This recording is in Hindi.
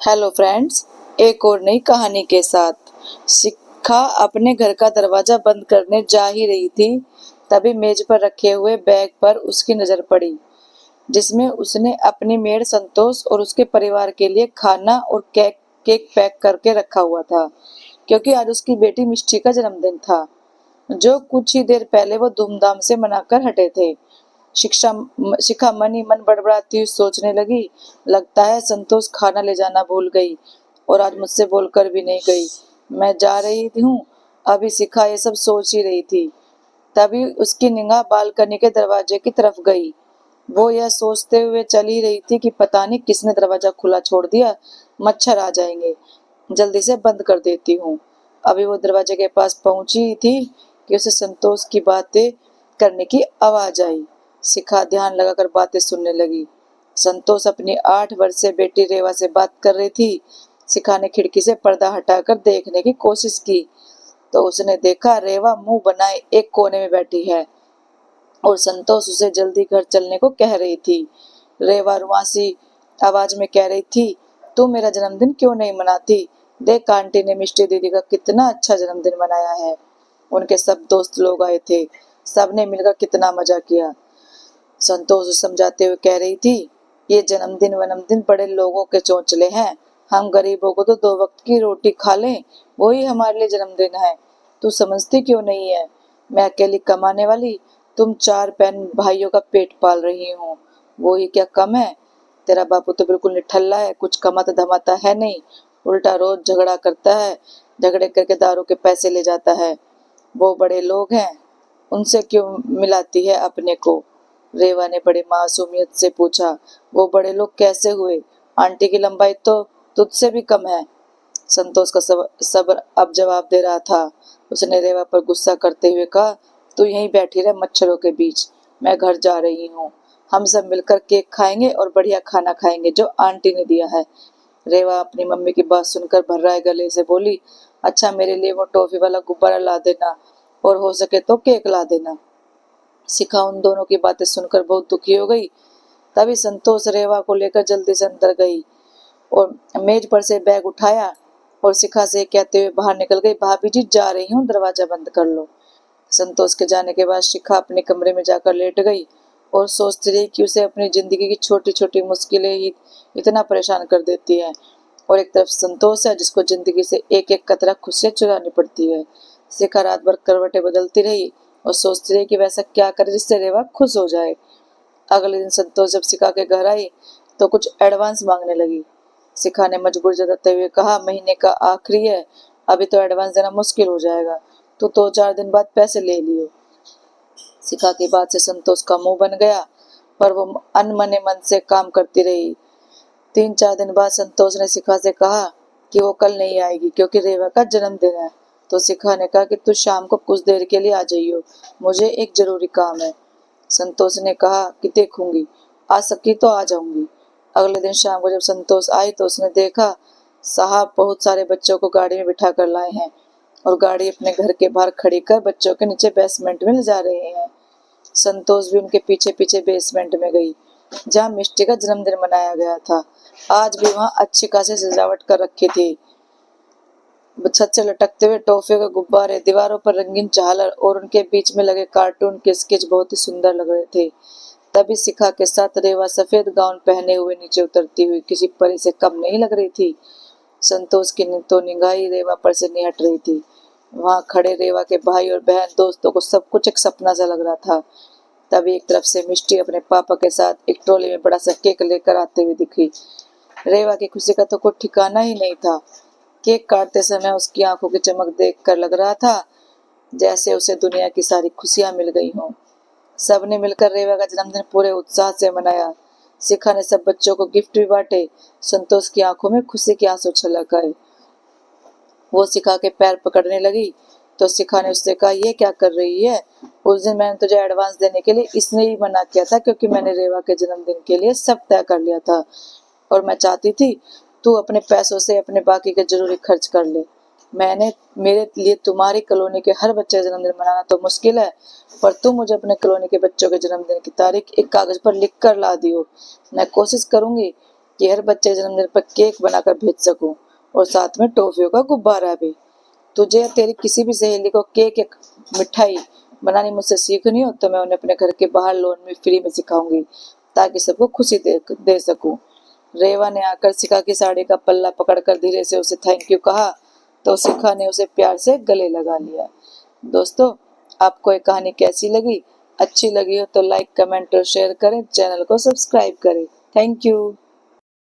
हेलो फ्रेंड्स, एक और नई कहानी के साथ। शिखा अपने घर का दरवाजा बंद करने जा ही रही थी, तभी मेज पर रखे हुए बैग पर उसकी नजर पड़ी, जिसमें उसने अपनी मेड संतोष और उसके परिवार के लिए खाना और केक पैक करके रखा हुआ था, क्योंकि आज उसकी बेटी मिष्टी का जन्मदिन था, जो कुछ ही देर पहले वो धूमधाम से मनाकर हटे थे। शिखा मन ही मन बड़बड़ाती हुई सोचने लगी, लगता है संतोष खाना ले जाना भूल गई और आज मुझसे बोलकर भी नहीं गई। मैं जा रही हूँ। अभी शिखा ये सब सोच ही रही थी, तभी उसकी निगाह बालकनी के दरवाजे की तरफ गई। वो यह सोचते हुए चल ही रही थी कि पता नहीं किसने दरवाजा खुला छोड़ दिया, मच्छर आ जाएंगे, जल्दी से बंद कर देती हूँ। अभी वो दरवाजे के पास पहुंची ही थी कि उसे संतोष की बातें करने की आवाज आई। शिखा ध्यान लगाकर बातें सुनने लगी। संतोष अपनी 8 वर्षीय बेटी रेवा से बात कर रही थी। शिखा ने खिड़की से पर्दा हटाकर देखने की कोशिश की तो उसने देखा रेवा मुंह बनाए एक कोने में बैठी है और संतोष उसे जल्दी घर चलने को कह रही थी। रेवा रुआसी आवाज में कह रही थी, तू मेरा जन्मदिन क्यों नहीं मनाती? देख, आंटी ने मिष्टी दीदी का कितना अच्छा जन्मदिन मनाया है। उनके सब दोस्त लोग आए थे, सबने मिलकर कितना मजा किया। संतोष समझाते हुए कह रही थी, ये जन्मदिन वन्मदिन बड़े लोगों के चोंचले हैं, हम गरीबों को तो 2 वक्त की रोटी खा लें, वही हमारे लिए जन्मदिन है। तू समझती क्यों नहीं है? मैं अकेली कमाने वाली, तुम 4 बहन भाइयों का पेट पाल रही हो, वो ही क्या कम है? तेरा बापू तो बिल्कुल निठल्ला है, कुछ कमाता धमाता है नहीं, उल्टा रोज झगड़ा करता है, झगड़े करके दारू के पैसे ले जाता है। वो बड़े लोग हैं, उनसे क्यों मिलाती है अपने को? रेवा ने बड़े मासूमियत से पूछा। वो बड़े लोग कैसे हुए? आंटी की लंबाई तो तुझसे भी कम है। संतोष का सब्र अब जवाब दे रहा था। उसने रेवा पर गुस्सा करते हुए कहा, तू यहीं बैठी रह मच्छरों के बीच, मैं घर जा रही हूँ। हम सब मिलकर केक खाएंगे और बढ़िया खाना खाएंगे जो आंटी ने दिया है। रेवा अपनी मम्मी की बात सुनकर भर्राए गले से बोली, अच्छा, मेरे लिए वो टॉफी वाला गुब्बारा ला देना और हो सके तो केक ला देना। शिखा उन दोनों की बातें सुनकर बहुत दुखी हो गई। तभी संतोष रेवा को लेकर जल्दी से अंदर गई और मेज पर से बैग उठाया और शिखा से कहते हुए बाहर निकल गई, भाभी जी जा रही हूँ, दरवाजा बंद कर लो। संतोष के जाने के बाद शिखा अपने कमरे में जाकर लेट गई और सोचती रही कि उसे अपनी जिंदगी की छोटी छोटी मुश्किलें ही इतना परेशान कर देती है, और एक तरफ संतोष है जिसको जिंदगी से एक एक कतरा खुशियां चुरानी पड़ती है। शिखा रात भर करवटें बदलती रही और सोचती रही कि वैसा क्या करे जिससे रेवा खुश हो जाए। अगले दिन संतोष जब शिखा के घर आई तो कुछ एडवांस मांगने लगी। शिखा ने मजबूर जताते हुए कहा, महीने का आखिरी है, अभी तो एडवांस देना मुश्किल हो जाएगा, तो 2-4 दिन बाद पैसे ले लियो। शिखा की बात से संतोष का मुंह बन गया, पर वो अनमने मन से काम करती रही। 3-4 दिन बाद संतोष ने शिखा से कहा कि वो कल नहीं आएगी क्योंकि रेवा का जन्मदिन है। तो शिखा ने कहा कि तू शाम को कुछ देर के लिए आ जाइयो, मुझे एक जरूरी काम है। संतोष ने कहा कि देखूंगी, आ सकी तो आ जाऊंगी। अगले दिन शाम को जब संतोष आई तो उसने देखा साहब बहुत सारे बच्चों को गाड़ी में बिठा कर लाए हैं और गाड़ी अपने घर के बाहर खड़ी कर बच्चों के नीचे बेसमेंट में ले जा रहे हैं। संतोष भी उनके पीछे पीछे बेसमेंट में गई, जहाँ मिष्टी का जन्मदिन मनाया गया था। आज भी वहाँ अच्छी खासी सजावट कर रखी थी। छत से लटकते हुए टॉफी के गुब्बारे, दीवारों पर रंगीन झालर और उनके बीच में लगे कार्टून के स्केच बहुत ही सुंदर लग रहे थे। तभी शिखा के साथ रेवा सफेद गाउन पहने हुए नीचे उतरती हुई किसी परी से कम नहीं लग रही थी। संतोष की तो निगाह रेवा पर से नहीं हट रही थी। वहां खड़े रेवा के भाई और बहन दोस्तों को सब कुछ एक सपना सा लग रहा था। तभी एक तरफ से मिष्टी अपने पापा के साथ एक ट्रॉली में बड़ा सा केक लेकर आते हुए दिखी। रेवा की खुशी का तो कोई ठिकाना ही नहीं था। केक काटते समय उसकी आंखों की चमक देखकर लग रहा था जैसे उसे दुनिया की सारी खुशियां मिल गई हों। सबने मिलकर रेवा का जन्मदिन पूरे उत्साह से मनाया। शिखा ने सब बच्चों को गिफ्ट भी बांटे। संतोष की आंखों में खुशी के आंसू छलक आए। वो शिखा के पैर पकड़ने लगी तो शिखा ने उससे कहा, ये क्या कर रही है? उस दिन मैंने तुझे एडवांस देने के लिए इसने ही मना किया था क्योंकि मैंने रेवा के जन्मदिन के लिए सब तय कर लिया था और मैं चाहती थी तू अपने पैसों से अपने बाकी के जरूरी खर्च कर ले। मेरे लिए तुम्हारी कॉलोनी के हर बच्चे का जन्मदिन मनाना तो मुश्किल है, पर तुम मुझे अपने कॉलोनी के बच्चों के जन्मदिन की तारीख एक कागज पर लिख कर ला दियो। मैं कोशिश करूंगी कि हर बच्चे के जन्मदिन पर केक बनाकर भेज सकूं और साथ में टॉफियों का गुब्बारा भी। तुझे या तेरी किसी भी सहेली को केक या मिठाई बनानी मुझसे सीखनी हो तो मैं उन्हें अपने घर के बाहर लॉन में फ्री में सिखाऊंगी, ताकि सबको खुशी दे सकूं। रेवा ने आकर शिखा की साड़ी का पल्ला पकड़कर धीरे से उसे थैंक यू कहा तो शिखा ने उसे प्यार से गले लगा लिया। दोस्तों, आपको ये कहानी कैसी लगी? अच्छी लगी हो तो लाइक, कमेंट और शेयर करें, चैनल को सब्सक्राइब करें। Thank you.